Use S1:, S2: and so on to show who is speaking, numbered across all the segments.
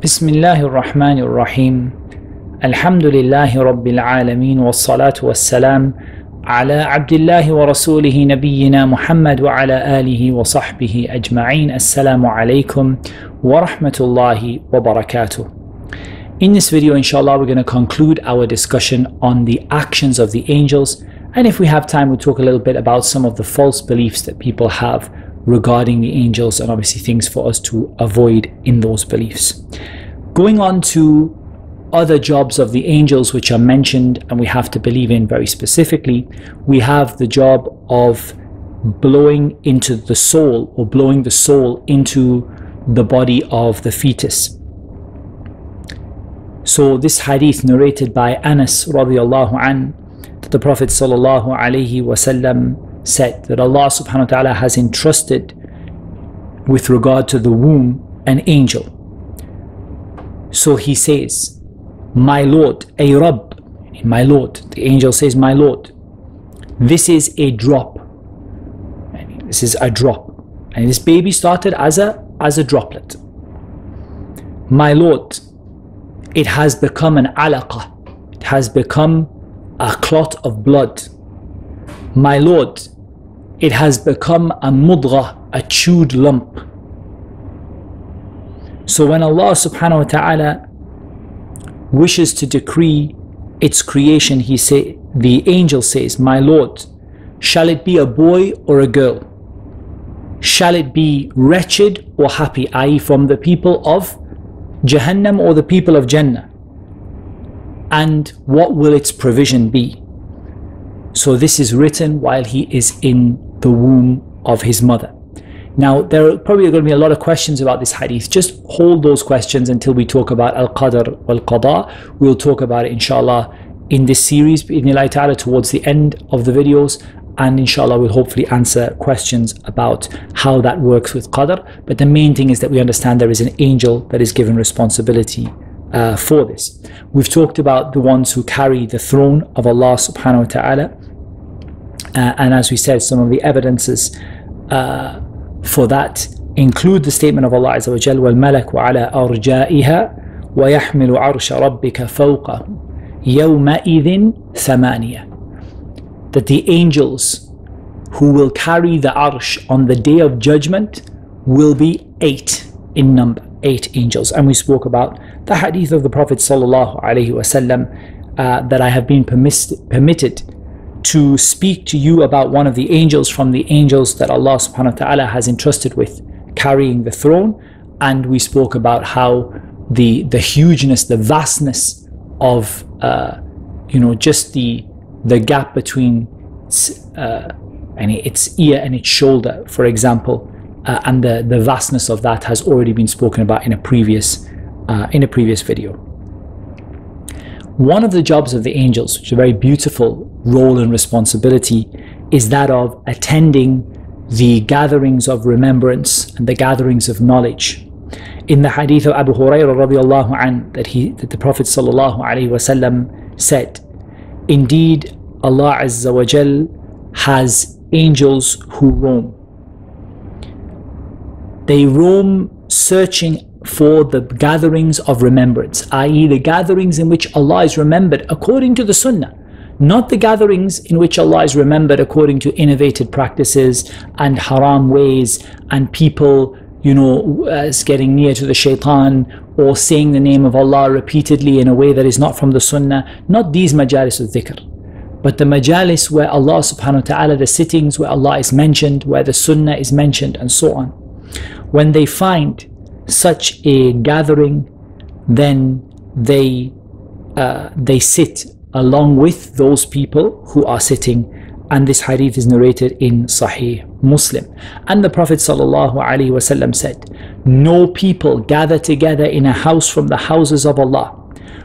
S1: بسم الله الرحمن الرحيم الحمد لله رب العالمين والصلاة والسلام على عبد الله ورسوله نبينا محمد وعلى آله وصحبه أجمعين. السلام عليكم ورحمة الله وبركاته. In this video, inshallah, we're going to conclude our discussion on the actions of the angels, and if we have time, we'll talk a little bit about some of the false beliefs that people have regarding the angels, and obviously things for us to avoid in those beliefs. Going on to other jobs of the angels which are mentioned and we have to believe in very specifically, we have the job of blowing into the soul, or blowing the soul into the body of the fetus. So this hadith narrated by Anas radiallahu an, that the Prophet sallallahu alaihi wasallam said that Allah subhanahu wa ta'ala has entrusted with regard to the womb an angel. So he says, my Lord, ay Rabb, my Lord. The angel says, my Lord, this is a drop. This is a drop. And this baby started as a droplet. My Lord, it has become an alaqah. It has become a clot of blood. My Lord, it has become a mudghah, a chewed lump. So when Allah subhanahu wa ta'ala wishes to decree its creation, the angel says, my Lord, shall it be a boy or a girl? Shall it be wretched or happy, i.e. from the people of Jahannam or the people of Jannah? And what will its provision be? So this is written while he is in the womb of his mother. Now, there are probably going to be a lot of questions about this hadith. Just hold those questions until we talk about al-qadr wal-qada. We'll talk about it, inshallah, in this series, bi'idhnillahi ta'ala, towards the end of the videos. And inshallah, we'll hopefully answer questions about how that works with qadr. But the main thing is that we understand there is an angel that is given responsibility for this. We've talked about the ones who carry the throne of Allah subhanahu wa ta'ala. And as we said, some of the evidences for that include the statement of Allah Azza wa Jal, وَالْمَلَكُ عَلَىٰ أَرْجَائِهَا وَيَحْمِلُ عَرْشَ رَبِّكَ فَوْقَهُ يَوْمَئِذٍ ثَمَانِيَةٌ. That the angels who will carry the arsh on the day of judgment will be 8 in number, 8 angels. And we spoke about the hadith of the Prophet sallallahu alaihi wasallam that I have been permitted to speak to you about one of the angels from the angels that Allah subhanahu wa ta'ala has entrusted with carrying the throne. And we spoke about how the hugeness, the vastness of just the gap between its ear and its shoulder, for example, and the vastness of that has already been spoken about in a previous video. One of the jobs of the angels, which is a very beautiful role and responsibility, is that of attending the gatherings of remembrance and the gatherings of knowledge. In the hadith of Abu Hurairah radiallahu an, that the Prophet sallallahu alaihi wasallam said, indeed Allah Azza wa Jal has angels who roam. They roam searching for the gatherings of remembrance, i.e. the gatherings in which Allah is remembered according to the sunnah, not the gatherings in which Allah is remembered according to innovated practices and haram ways and people getting near to the shaitan or saying the name of Allah repeatedly in a way that is not from the sunnah. Not these majalis al-dhikr, but the majalis where Allah subhanahu wa ta'ala, the sittings where Allah is mentioned, where the sunnah is mentioned, and so on. When they find such a gathering, then they sit along with those people who are sitting. And this hadith is narrated in Sahih Muslim. And the Prophet sallallahu alaihi wasallam said, no people gather together in a house from the houses of Allah,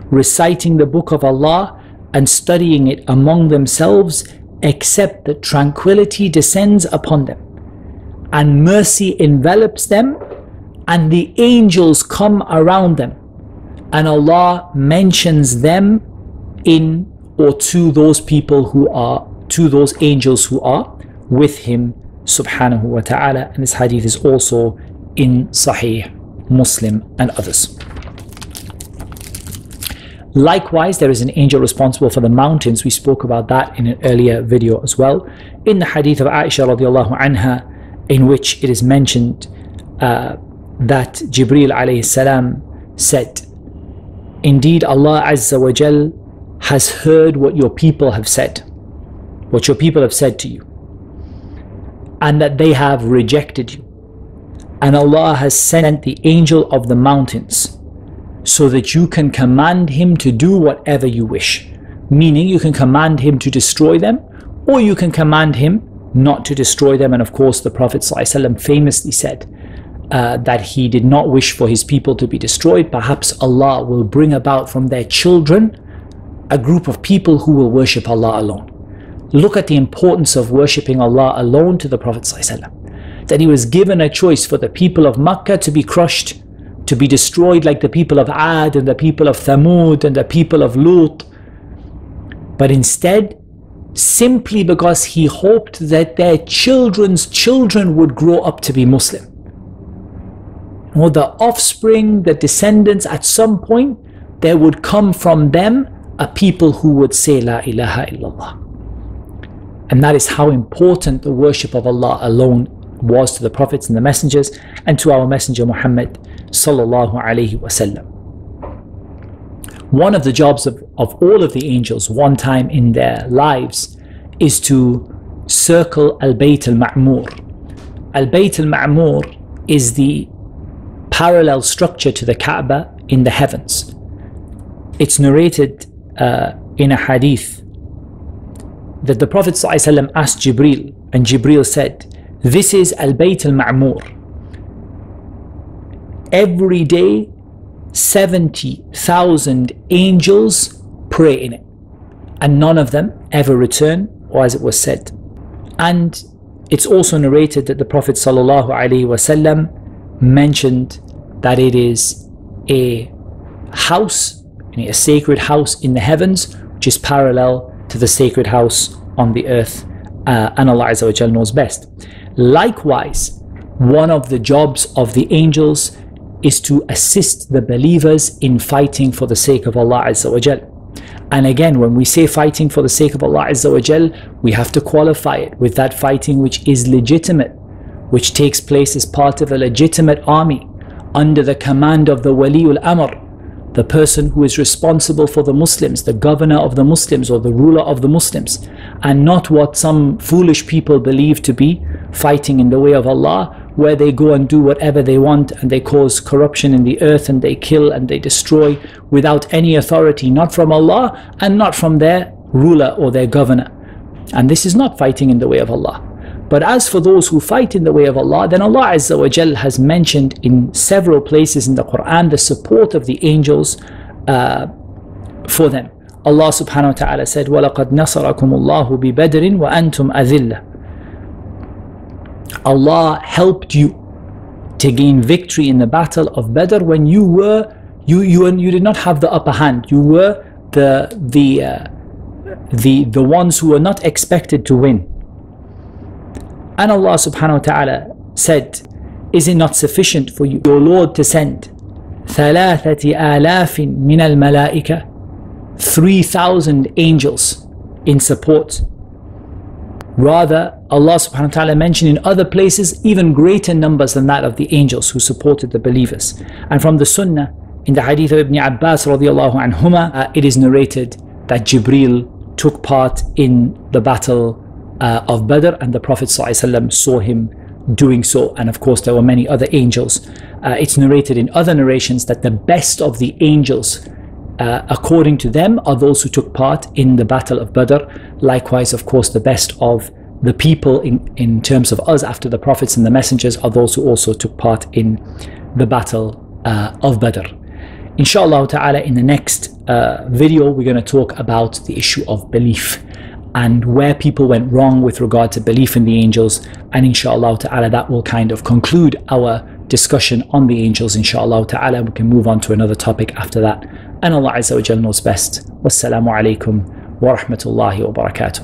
S1: reciting the book of Allah and studying it among themselves, except that tranquility descends upon them and mercy envelops them, and the angels come around them, and Allah mentions them in or to those people who are, to those angels who are with him subhanahu wa ta'ala. And this hadith is also in Sahih Muslim and others. Likewise, there is an angel responsible for the mountains. We spoke about that in an earlier video as well. In the hadith of Aisha radiallahu anha, in which it is mentioned that Jibreel alayhi salam said, indeed Allah Azza wa Jal has heard what your people have said, what your people have said to you, and that they have rejected you. And Allah has sent the angel of the mountains so that you can command him to do whatever you wish. Meaning you can command him to destroy them, or you can command him not to destroy them. And of course the Prophet ﷺ famously said that he did not wish for his people to be destroyed. Perhaps Allah will bring about from their children a group of people who will worship Allah alone. Look at the importance of worshipping Allah alone to the Prophet ﷺ, that he was given a choice for the people of Makkah to be crushed, to be destroyed like the people of Ad and the people of Thamud and the people of Lut. But instead, simply because he hoped that their children's children would grow up to be Muslim, or the offspring, the descendants, at some point there would come from them a people who would say La ilaha illallah. And that is how important the worship of Allah alone was to the prophets and the messengers, and to our messenger Muhammad sallallahu alaihi wasallam. One of the jobs of all of the angels one time in their lives is to circle Al-Bayt Al-Ma'mur. Al-Bayt Al-Ma'mur is the parallel structure to the Kaaba in the heavens. It's narrated in a hadith that the Prophet ﷺ asked Jibreel, and Jibreel said, this is Al-Bayt Al-Ma'mur. Every day 70,000 angels pray in it, and none of them ever return, or as it was said. And it's also narrated that the Prophet ﷺ mentioned that it is a house, a sacred house in the heavens, which is parallel to the sacred house on the earth, and Allah Azza wa Jal knows best. Likewise, one of the jobs of the angels is to assist the believers in fighting for the sake of Allah Azza wa Jal. And again, when we say fighting for the sake of Allah Azza wa Jal, we have to qualify it with that fighting which is legitimate, which takes place as part of a legitimate army under the command of the Waliul Amr, the person who is responsible for the Muslims, the governor of the Muslims or the ruler of the Muslims, and not what some foolish people believe to be fighting in the way of Allah, where they go and do whatever they want and they cause corruption in the earth and they kill and they destroy without any authority, not from Allah and not from their ruler or their governor. And this is not fighting in the way of Allah. But as for those who fight in the way of Allah, then Allah Azza wa Jal has mentioned in several places in the Quran the support of the angels for them. Allah subhanahu wa ta'ala said, وَلَقَدْ نَصَرَكُمُ اللَّهُ بِبَدْرٍ وَأَنْتُمْ أَذِلَّةٌ. Allah helped you to gain victory in the battle of Badr when you did not have the upper hand. You were the ones who were not expected to win. And Allah subhanahu wa ta'ala said, is it not sufficient for you, your Lord, to send 3,000 min al-malaika, 3,000 angels in support? Rather, Allah subhanahu wa ta'ala mentioned in other places even greater numbers than that of the angels who supported the believers. And from the Sunnah, in the hadith of Ibn Abbas radiallahu anhuma, it is narrated that Jibreel took part in the battle of Badr, and the Prophet ﷺ saw him doing so. And of course there were many other angels. It's narrated in other narrations that the best of the angels, according to them, are those who took part in the battle of Badr. Likewise, of course, the best of the people in terms of us after the prophets and the messengers are those who also took part in the battle of Badr. Inshallah ta'ala, in the next video we're going to talk about the issue of belief and where people went wrong with regard to belief in the angels, and inshallah ta'ala that will kind of conclude our discussion on the angels. Inshallah ta'ala we can move on to another topic after that, and Allah Azza wa Jalla knows best. Wassalamu alaikum wa rahmatullahi wa barakatuh.